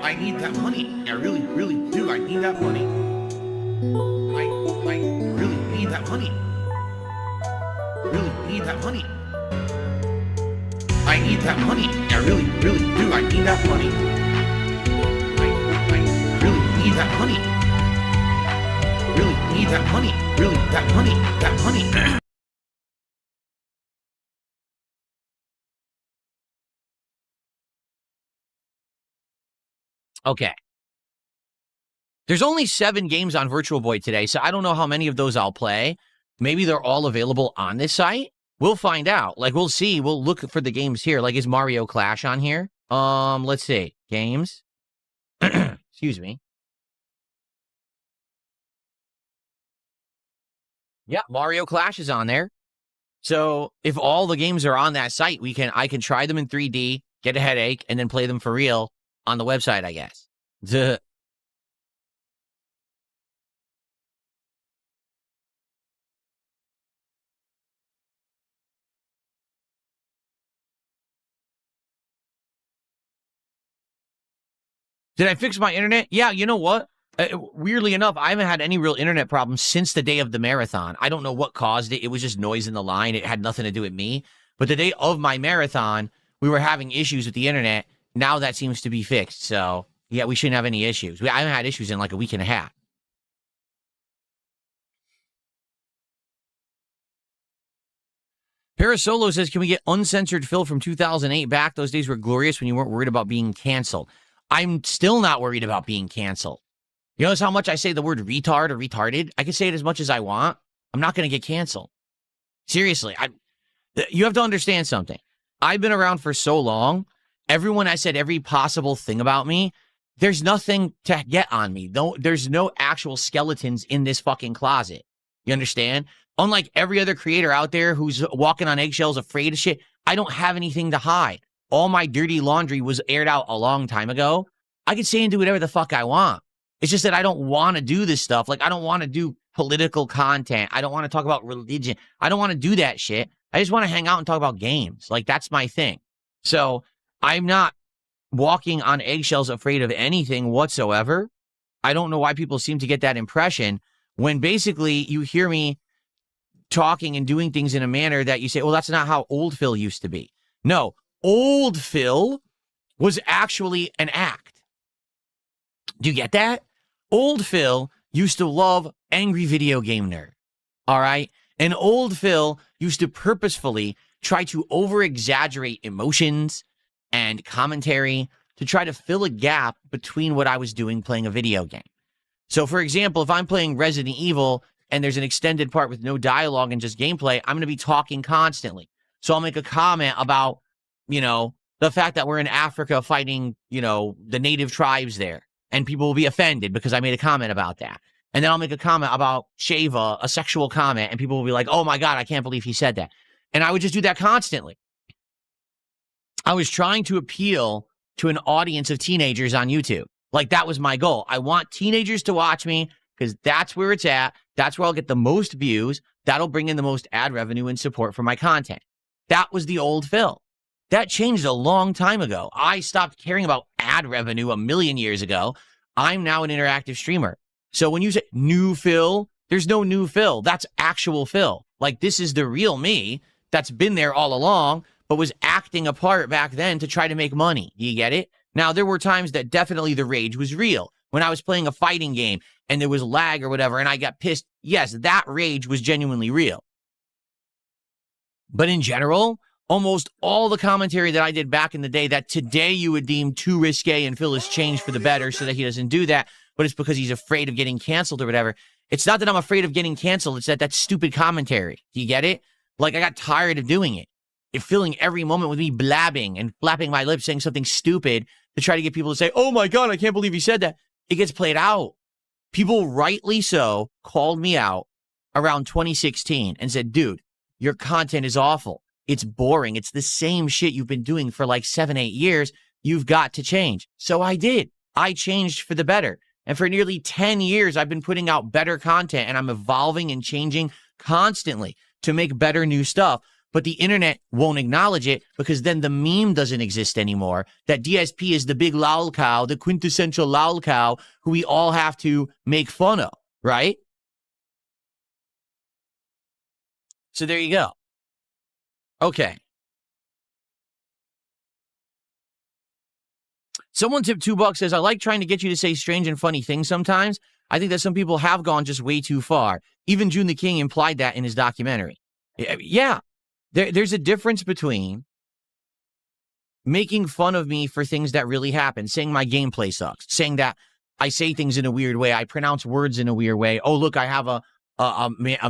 I need that money. I really, really do. I need that money. I really need that money. Really need that money. I need that money. I really, really do. I need that money. I really need that money. Really need that money. Really, that money. That money. Okay. There's only 7 games on Virtual Boy today, so I don't know how many of those I'll play. Maybe they're all available on this site. We'll find out. Like, we'll see. We'll look for the games here. Like, is Mario Clash on here? Let's see. Games. Excuse me. Yeah, Mario Clash is on there. So if all the games are on that site, I can try them in 3D, get a headache, and then play them for real on the website, I guess. Duh. Did I fix my internet? Yeah, you know what? Weirdly enough, I haven't had any real internet problems since the day of the marathon. I don't know what caused it. It was just noise in the line. It had nothing to do with me. But the day of my marathon, we were having issues with the internet. Now that seems to be fixed. So, yeah, we shouldn't have any issues. I haven't had issues in like a week and a half. Parasolo says, can we get uncensored Phil from 2008 back? Those days were glorious when you weren't worried about being canceled. I'm still not worried about being canceled. You notice how much I say the word retard or retarded? I can say it as much as I want. I'm not going to get canceled. Seriously, you have to understand something. I've been around for so long. Everyone has said every possible thing about me. There's nothing to get on me. There's no actual skeletons in this fucking closet. You understand? Unlike every other creator out there who's walking on eggshells afraid of shit, I don't have anything to hide. All my dirty laundry was aired out a long time ago. I can say and do whatever the fuck I want. It's just that I don't want to do this stuff. Like, I don't want to do political content. I don't want to talk about religion. I don't want to do that shit. I just want to hang out and talk about games. Like, that's my thing. So I'm not walking on eggshells afraid of anything whatsoever. I don't know why people seem to get that impression when basically you hear me talking and doing things in a manner that you say, well, that's not how old Phil used to be. No, old Phil was actually an act. Do you get that? Old Phil used to love angry video game nerd. All right? And old Phil used to purposefully try to over-exaggerate emotions and commentary to try to fill a gap between what I was doing playing a video game. So, for example, if I'm playing Resident Evil and there's an extended part with no dialogue and just gameplay, I'm going to be talking constantly. So I'll make a comment about, the fact that we're in Africa fighting, the native tribes there. And people will be offended because I made a comment about that. And then I'll make a comment about Shava, a sexual comment, and people will be like, oh my God, I can't believe he said that. And I would just do that constantly. I was trying to appeal to an audience of teenagers on YouTube. Like, that was my goal. I want teenagers to watch me because that's where it's at. That's where I'll get the most views. That'll bring in the most ad revenue and support for my content. That was the old Phil. That changed a long time ago. I stopped caring about ad revenue a million years ago. I'm now an interactive streamer. So when you say new Phil, there's no new Phil. That's actual Phil. Like, this is the real me that's been there all along, but was acting a part back then to try to make money. Do you get it? Now, there were times that definitely the rage was real. When I was playing a fighting game and there was lag or whatever and I got pissed, yes, that rage was genuinely real. But in general, almost all the commentary that I did back in the day that today you would deem too risque and Phil has changed for the better so that he doesn't do that, but it's because he's afraid of getting canceled or whatever. It's not that I'm afraid of getting canceled. It's that that's stupid commentary. Do you get it? Like, I got tired of doing it. Filling every moment with me blabbing and flapping my lips saying something stupid to try to get people to say, oh my God, I can't believe he said that. It gets played out. People, rightly so, called me out around 2016 and said, dude, your content is awful. It's boring. It's the same shit you've been doing for like 7-8 years. You've got to change. So I did. I changed for the better. And for nearly 10 years, I've been putting out better content and I'm evolving and changing constantly to make better new stuff. but the internet won't acknowledge it because then the meme doesn't exist anymore. That DSP is the big lol cow, the quintessential lol cow who we all have to make fun of, right? So there you go. Okay. Someone tipped $2, says, I like trying to get you to say strange and funny things sometimes. I think that some people have gone just way too far. Even June the King implied that in his documentary. Yeah. There's a difference between making fun of me for things that really happen, saying my gameplay sucks, saying that I say things in a weird way, I pronounce words in a weird way. Oh, look, I have a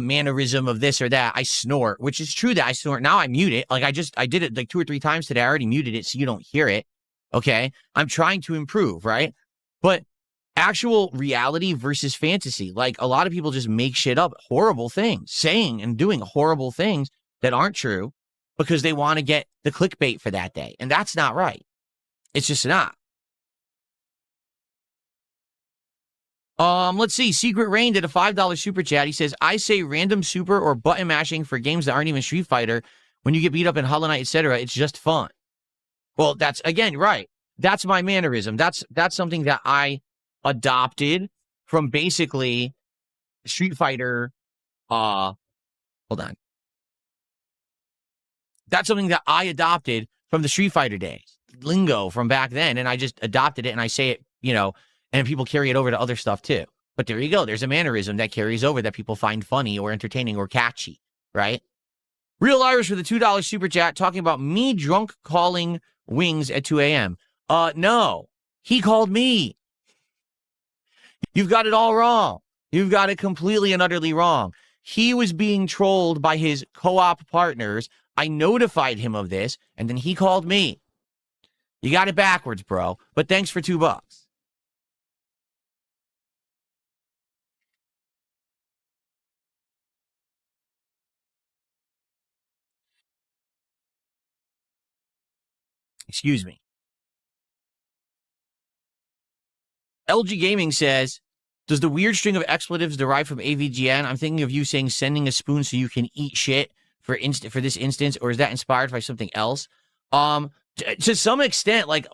mannerism of this or that. I snort, which is true that I snort. Now I mute it. Like I did it like 2 or 3 times today. I already muted it so you don't hear it. Okay. I'm trying to improve, right? But actual reality versus fantasy. Like a lot of people just make shit up, horrible things, saying and doing horrible things that aren't true because they want to get the clickbait for that day. And that's not right. It's just not. Let's see. Secret Rain did a $5 super chat. He says, I say random super or button mashing for games that aren't even Street Fighter. When you get beat up in Hollow Knight, etc., it's just fun. Well, that's, again, right. That's my mannerism. That's something that I adopted from basically Street Fighter. Hold on. That's something that I adopted from the Street Fighter days, lingo from back then, and I just adopted it, and I say it, and people carry it over to other stuff too. But there you go. There's a mannerism that carries over that people find funny or entertaining or catchy, right? Real Irish with a $2 super chat talking about me drunk calling Wings at 2 a.m. No, he called me. You've got it all wrong. You've got it completely and utterly wrong. He was being trolled by his co-op partners. I notified him of this, and then he called me. You got it backwards, bro. But thanks for $2. Excuse me. LG Gaming says, does the weird string of expletives derive from AVGN? I'm thinking of you saying sending a spoon so you can eat shit for this instance, or is that inspired by something else? To some extent, like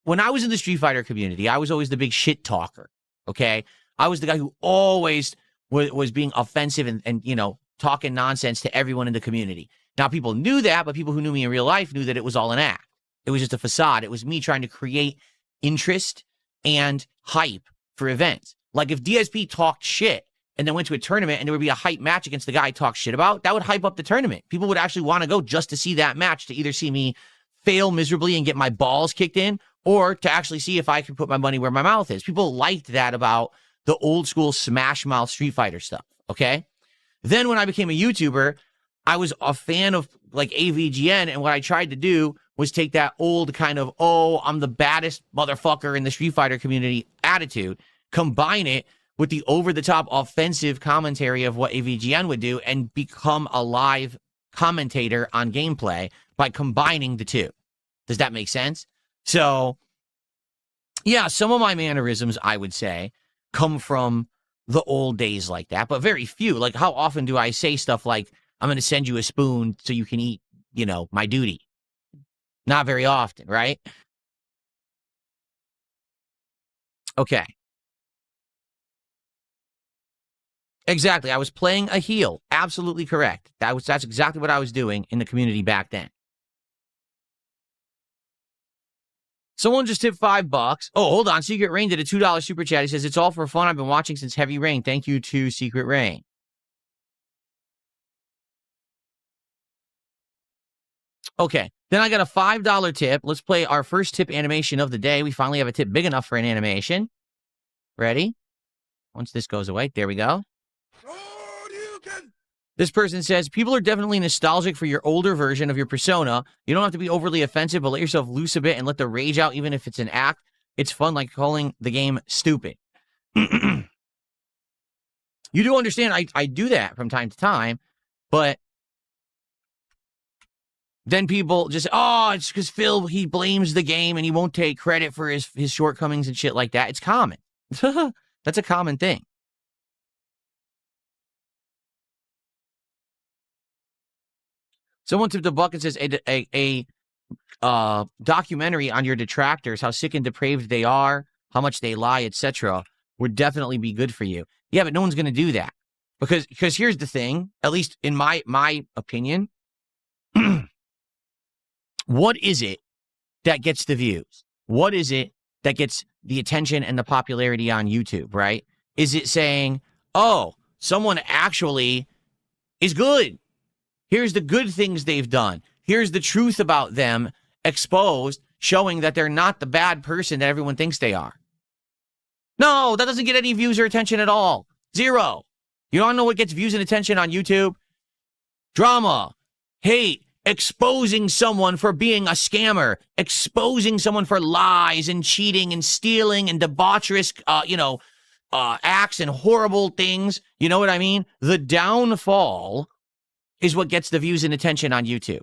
when I was in the Street Fighter community, I was always the big shit talker. Okay, I was the guy who always was being offensive and talking nonsense to everyone in the community. Now people knew that, but people who knew me in real life knew that it was all an act. It was just a facade. It was me trying to create interest and hype for events. Like if DSP talked shit and then went to a tournament and there would be a hype match against the guy I talked shit about, that would hype up the tournament. People would actually want to go just to see that match, to either see me fail miserably and get my balls kicked in, or to actually see if I can put my money where my mouth is. People liked that about the old school Smash Mouth Street Fighter stuff, okay? Then when I became a YouTuber, I was a fan of like AVGN, and what I tried to do was take that old kind of, oh, I'm the baddest motherfucker in the Street Fighter community attitude, combine it with the over-the-top offensive commentary of what AVGN would do, and become a live commentator on gameplay by combining the two. Does that make sense? So, yeah, some of my mannerisms, I would say, come from the old days like that, but very few. Like, how often do I say stuff like, I'm going to send you a spoon so you can eat, my duty? Not very often, right? Okay. Exactly. I was playing a heel. Absolutely correct. That's exactly what I was doing in the community back then. Someone just tipped $5. Oh, hold on. Secret Rain did a $2 super chat. He says, it's all for fun. I've been watching since Heavy Rain. Thank you to Secret Rain. Okay. Then I got a $5 tip. Let's play our first tip animation of the day. We finally have a tip big enough for an animation. Ready? Once this goes away. There we go. This person says, people are definitely nostalgic for your older version of your persona. You don't have to be overly offensive, but let yourself loose a bit and let the rage out, even if it's an act. It's fun, like calling the game stupid. You do understand I do that from time to time, but then people just, oh, it's because Phil, he blames the game and he won't take credit for his shortcomings and shit like that. It's common. That's a common thing. Someone tipped a buck and says a documentary on your detractors, how sick and depraved they are, how much they lie, etc., would definitely be good for you. Yeah, but no one's going to do that because here's the thing. At least in my opinion, what is it that gets the views? What is it that gets the attention and the popularity on YouTube? Right? Is it saying, "Oh, someone actually is good. Here's the good things they've done. Here's the truth about them exposed, showing that they're not the bad person that everyone thinks they are." No, that doesn't get any views or attention at all. Zero. You don't know what gets views and attention on YouTube? Drama, hate, exposing someone for being a scammer, exposing someone for lies and cheating and stealing and debaucherous, acts and horrible things. You know what I mean? The downfall is what gets the views and attention on YouTube,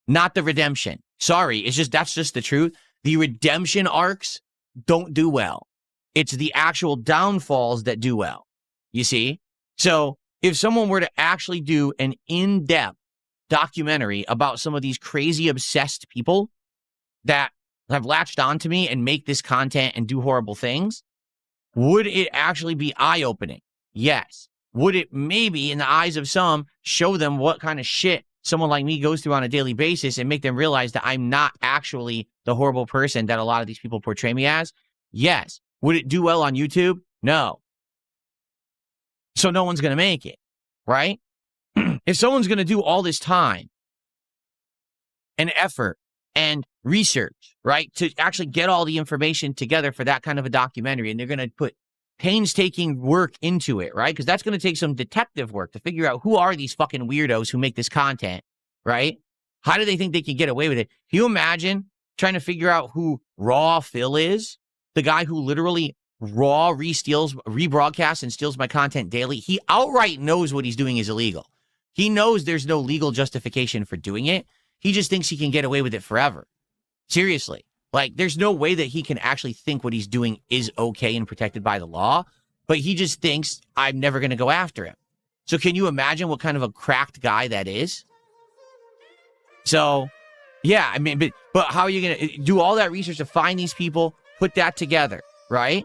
not the redemption. Sorry, that's just the truth. The redemption arcs don't do well. It's the actual downfalls that do well. You see? So if someone were to actually do an in-depth documentary about some of these crazy obsessed people that have latched onto me and make this content and do horrible things, would it actually be eye-opening? Yes. Would it maybe, in the eyes of some, show them what kind of shit someone like me goes through on a daily basis and make them realize that I'm not actually the horrible person that a lot of these people portray me as? Yes. Would it do well on YouTube? No. So no one's going to make it, right? If someone's going to do all this time and effort and research, right, to actually get all the information together for that kind of a documentary, and they're going to put painstaking work into it, right? Because that's going to take some detective work to figure out who are these fucking weirdos who make this content, right? How do they think they can get away with it? Can you imagine trying to figure out who Raw Phil is? The guy who literally rebroadcasts and steals my content daily. He outright knows what he's doing is illegal. He knows there's no legal justification for doing it. He just thinks he can get away with it forever. Seriously. Like, there's no way that he can actually think what he's doing is okay and protected by the law, but he just thinks I'm never going to go after him. So can you imagine what kind of a cracked guy that is? So, yeah, I mean, but how are you going to do all that research to find these people, put that together, right?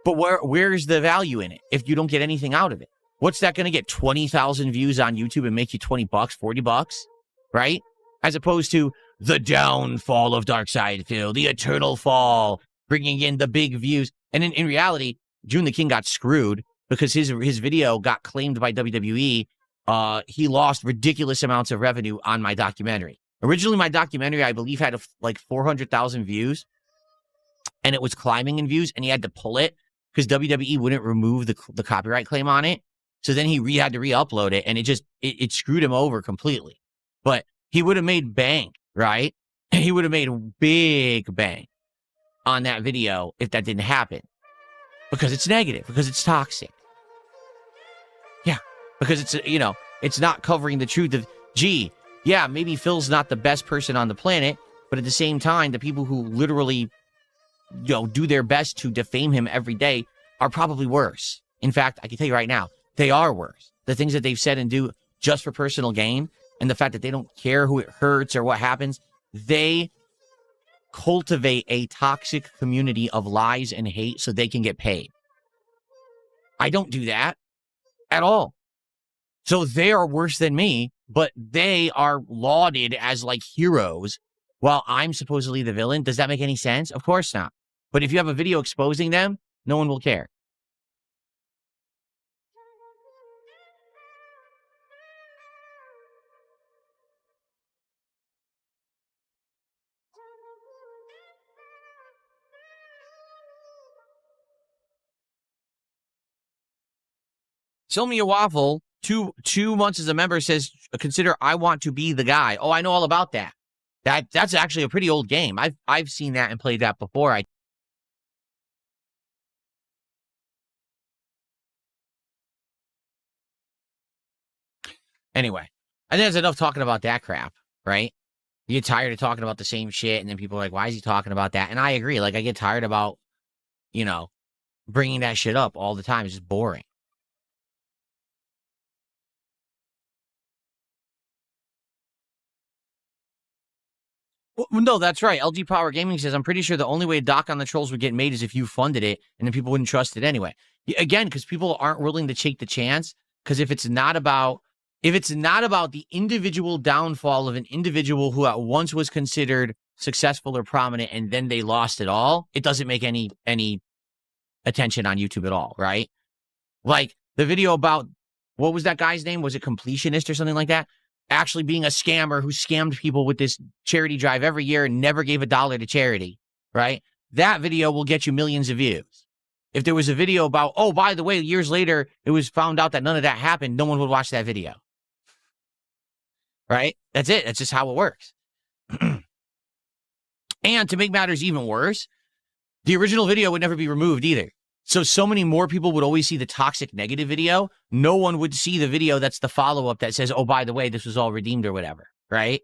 But where's the value in it if you don't get anything out of it? What's that going to get? 20,000 views on YouTube and make you $20, $40, right? As opposed to the downfall of Darkside Phil, the eternal fall, bringing in the big views. And in reality, June the King got screwed because his video got claimed by WWE. He lost ridiculous amounts of revenue on my documentary. Originally, my documentary, I believe, had like 400,000 views, and it was climbing in views, and he had to pull it because WWE wouldn't remove the copyright claim on it. So then he had to re-upload it, and it screwed him over completely. But he would have made bank, right? He would have made big bank on that video if that didn't happen. Because it's negative, because it's toxic. Yeah, because it's not covering the truth of, gee, yeah, maybe Phil's not the best person on the planet, but at the same time, the people who literally, do their best to defame him every day are probably worse. In fact, I can tell you right now, they are worse. The things that they've said and do just for personal gain, and the fact that they don't care who it hurts or what happens, they cultivate a toxic community of lies and hate so they can get paid. I don't do that at all. So they are worse than me, but they are lauded as like heroes while I'm supposedly the villain. Does that make any sense? Of course not. But if you have a video exposing them, no one will care. Sell me a waffle. 2 months as a member says, consider I want to be the guy. Oh, I know all about that. That's actually a pretty old game. I've seen that and played that before. Anyway, I think that's enough talking about that crap, right? You get tired of talking about the same shit, and then people are like, why is he talking about that? And I agree. Like, I get tired about, bringing that shit up all the time. It's just boring. Well, no, that's right. LG Power Gaming says, I'm pretty sure the only way Doc on the Trolls would get made is if you funded it, and then people wouldn't trust it anyway. Again, because people aren't willing to take the chance. Because if it's not about the individual downfall of an individual who at once was considered successful or prominent and then they lost it all, it doesn't make any attention on YouTube at all, right? Like the video about, what was that guy's name? Was it Completionist or something like that? Actually being a scammer who scammed people with this charity drive every year and never gave $1 to charity, right? That video will get you millions of views. If there was a video about, oh, by the way, years later, it was found out that none of that happened, no one would watch that video. Right? That's it. That's just how it works. And to make matters even worse, the original video would never be removed either. So many more people would always see the toxic negative video. No one would see the video that's the follow-up that says, oh, by the way, this was all redeemed or whatever, right?